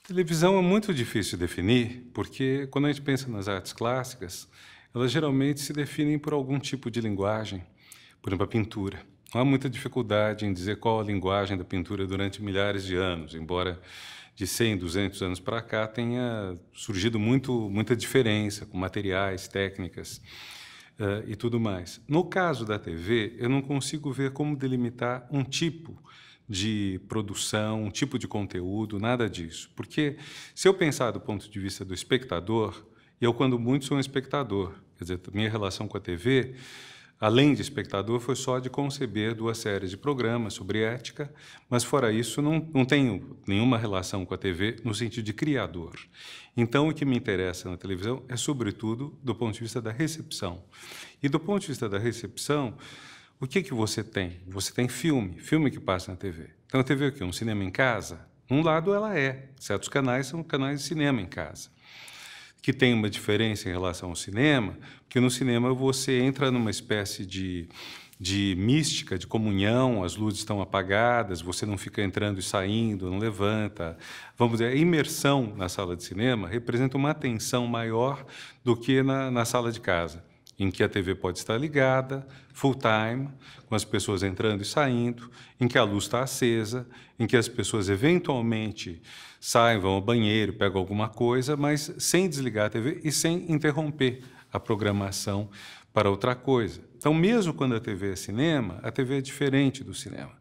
Televisão é muito difícil de definir, porque quando a gente pensa nas artes clássicas, elas geralmente se definem por algum tipo de linguagem, por exemplo, a pintura. Não há muita dificuldade em dizer qual a linguagem da pintura durante milhares de anos, embora de 100, 200 anos para cá tenha surgido muita diferença com materiais, técnicas e tudo mais. No caso da TV, eu não consigo ver como delimitar um tipo de produção, um tipo de conteúdo, nada disso. Porque se eu pensar do ponto de vista do espectador, eu, quando muito, sou um espectador. Quer dizer, minha relação com a TV, além de espectador, foi só de conceber 2 séries de programas sobre ética, mas fora isso, não tenho nenhuma relação com a TV no sentido de criador. Então, o que me interessa na televisão é, sobretudo, do ponto de vista da recepção. E do ponto de vista da recepção, o que você tem? Você tem filme que passa na TV. Então, a TV é o quê? Um cinema em casa? Um lado ela é. Certos canais são canais de cinema em casa. Que tem uma diferença em relação ao cinema, porque no cinema você entra numa espécie de mística, de comunhão, as luzes estão apagadas, você não fica entrando e saindo, não levanta. Vamos dizer, a imersão na sala de cinema representa uma atenção maior do que na sala de casa, em que a TV pode estar ligada, full time, com as pessoas entrando e saindo, em que a luz está acesa, em que as pessoas eventualmente saem, vão ao banheiro, pegam alguma coisa, mas sem desligar a TV e sem interromper a programação para outra coisa. Então, mesmo quando a TV é cinema, a TV é diferente do cinema,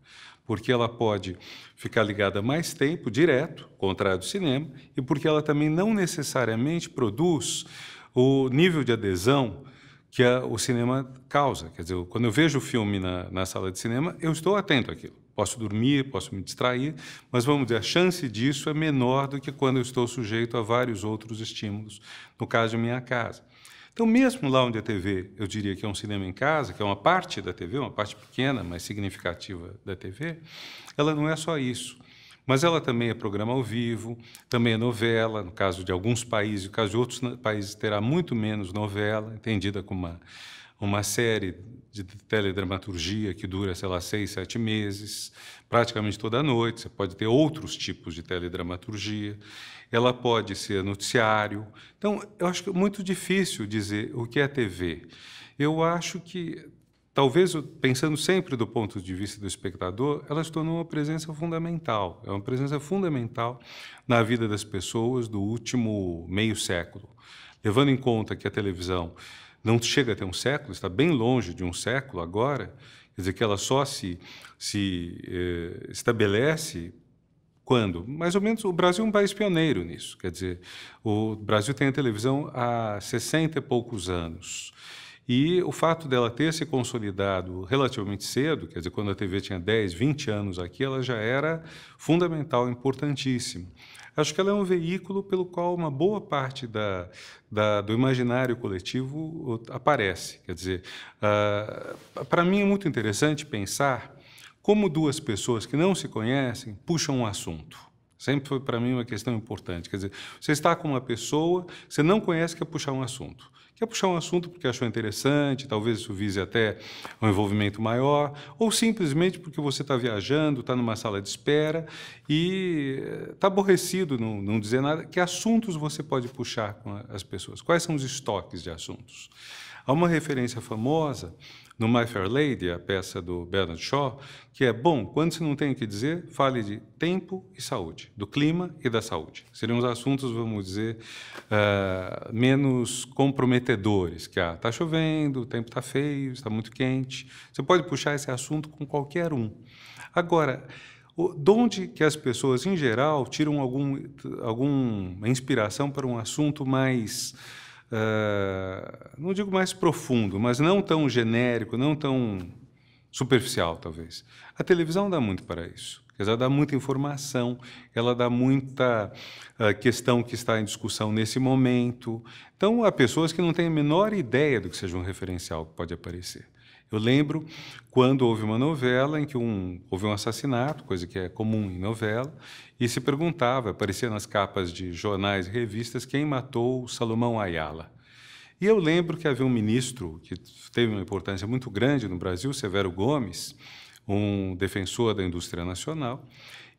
porque ela pode ficar ligada mais tempo, direto, contrário do cinema, e porque ela também não necessariamente produz o nível de adesão que o cinema causa. Quer dizer, quando eu vejo o filme na sala de cinema, eu estou atento àquilo. Posso dormir, posso me distrair, mas, vamos dizer, a chance disso é menor do que quando eu estou sujeito a vários outros estímulos, no caso de minha casa. Então, mesmo lá onde a TV, eu diria que é um cinema em casa, que é uma parte da TV, uma parte pequena, mas significativa da TV, ela não é só isso. Mas ela também é programa ao vivo, também é novela, no caso de alguns países, no caso de outros países terá muito menos novela, entendida como uma série de teledramaturgia que dura, sei lá, 6, 7 meses, praticamente toda noite. Você pode ter outros tipos de teledramaturgia. Ela pode ser noticiário. Então, eu acho que é muito difícil dizer o que é TV. Eu acho que, talvez, pensando sempre do ponto de vista do espectador, ela se tornou uma presença fundamental. É uma presença fundamental na vida das pessoas do último meio século. Levando em conta que a televisão não chega a ter um século, está bem longe de um século agora, quer dizer que ela só se estabelece quando? Mais ou menos, o Brasil é um país pioneiro nisso. Quer dizer, o Brasil tem a televisão há 60 e poucos anos. E o fato dela ter se consolidado relativamente cedo, quer dizer, quando a TV tinha 10, 20 anos aqui, ela já era fundamental, importantíssima. Acho que ela é um veículo pelo qual uma boa parte do imaginário coletivo aparece. Quer dizer, para mim é muito interessante pensar como 2 pessoas que não se conhecem puxam um assunto. Sempre foi para mim uma questão importante. Quer dizer, você está com uma pessoa, você não conhece, quer puxar um assunto. Quer puxar um assunto porque achou interessante, talvez isso vise até um envolvimento maior, ou simplesmente porque você está viajando, está numa sala de espera e está aborrecido, não dizer nada. Que assuntos você pode puxar com as pessoas? Quais são os estoques de assuntos? Há uma referência famosa no My Fair Lady, a peça do Bernard Shaw, que é, bom, quando você não tem o que dizer, fale de tempo e saúde, do clima e da saúde. Seriam os assuntos, vamos dizer, menos comprometedores, que está chovendo, o tempo está feio, está muito quente. Você pode puxar esse assunto com qualquer um. Agora, de onde que as pessoas, em geral, tiram alguma inspiração para um assunto mais... não digo mais profundo, mas não tão genérico, não tão superficial, talvez. A televisão dá muito para isso. Ela dá muita informação, ela dá muita questão que está em discussão nesse momento. Então, há pessoas que não têm a menor ideia do que seja um referencial que pode aparecer. Eu lembro quando houve uma novela em que houve um assassinato, coisa que é comum em novela, e se perguntava, aparecia nas capas de jornais e revistas, quem matou Salomão Ayala. E eu lembro que havia um ministro que teve uma importância muito grande no Brasil, Severo Gomes, um defensor da indústria nacional,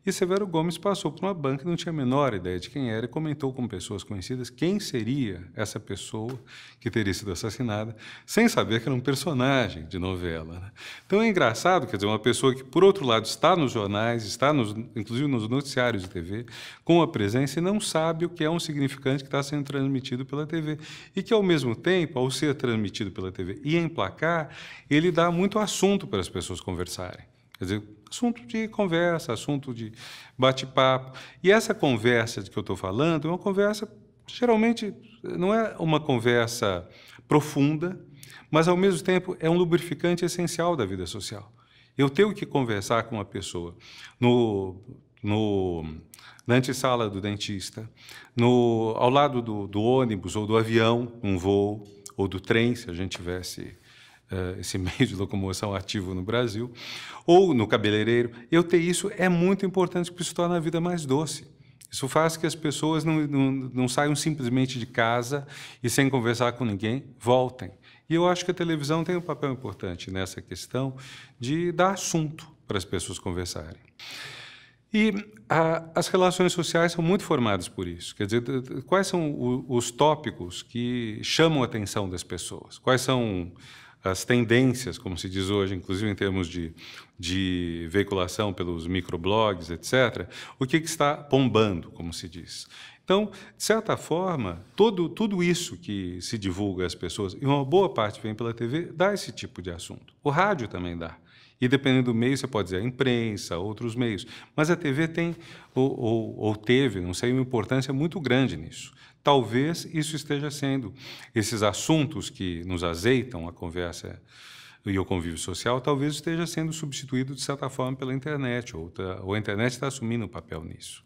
E Severo Gomes passou por uma banca e não tinha a menor ideia de quem era e comentou com pessoas conhecidas quem seria essa pessoa que teria sido assassinada, sem saber que era um personagem de novela, né? Então é engraçado, quer dizer, uma pessoa que, por outro lado, está nos jornais, está inclusive nos noticiários de TV, com a presença e não sabe o que é um significante que está sendo transmitido pela TV. E que, ao mesmo tempo, ao ser transmitido pela TV e emplacar, ele dá muito assunto para as pessoas conversarem. Quer dizer, assunto de conversa, assunto de bate-papo. E essa conversa de que eu estou falando é uma conversa, geralmente, não é uma conversa profunda, mas, ao mesmo tempo, é um lubrificante essencial da vida social. Eu tenho que conversar com uma pessoa na antessala do dentista, ao lado do ônibus ou do avião, um voo, ou do trem, se a gente tivesse esse meio de locomoção ativo no Brasil, ou no cabeleireiro. Eu ter isso é muito importante, porque isso torna a vida mais doce. Isso faz que as pessoas não saiam simplesmente de casa e, sem conversar com ninguém, voltem. E eu acho que a televisão tem um papel importante nessa questão de dar assunto para as pessoas conversarem. E as relações sociais são muito formadas por isso. Quer dizer, quais são os tópicos que chamam a atenção das pessoas? Quais são as tendências, como se diz hoje, inclusive em termos de veiculação pelos microblogs, etc., o que está bombando, como se diz. Então, de certa forma, tudo isso que se divulga às pessoas, e uma boa parte vem pela TV, dá esse tipo de assunto. O rádio também dá. E dependendo do meio, você pode dizer a imprensa, outros meios. Mas a TV tem, ou teve, não sei, uma importância muito grande nisso. Talvez isso esteja sendo, esses assuntos que nos azeitam a conversa e o convívio social, talvez esteja sendo substituído, de certa forma, pela internet, ou a internet está assumindo um papel nisso.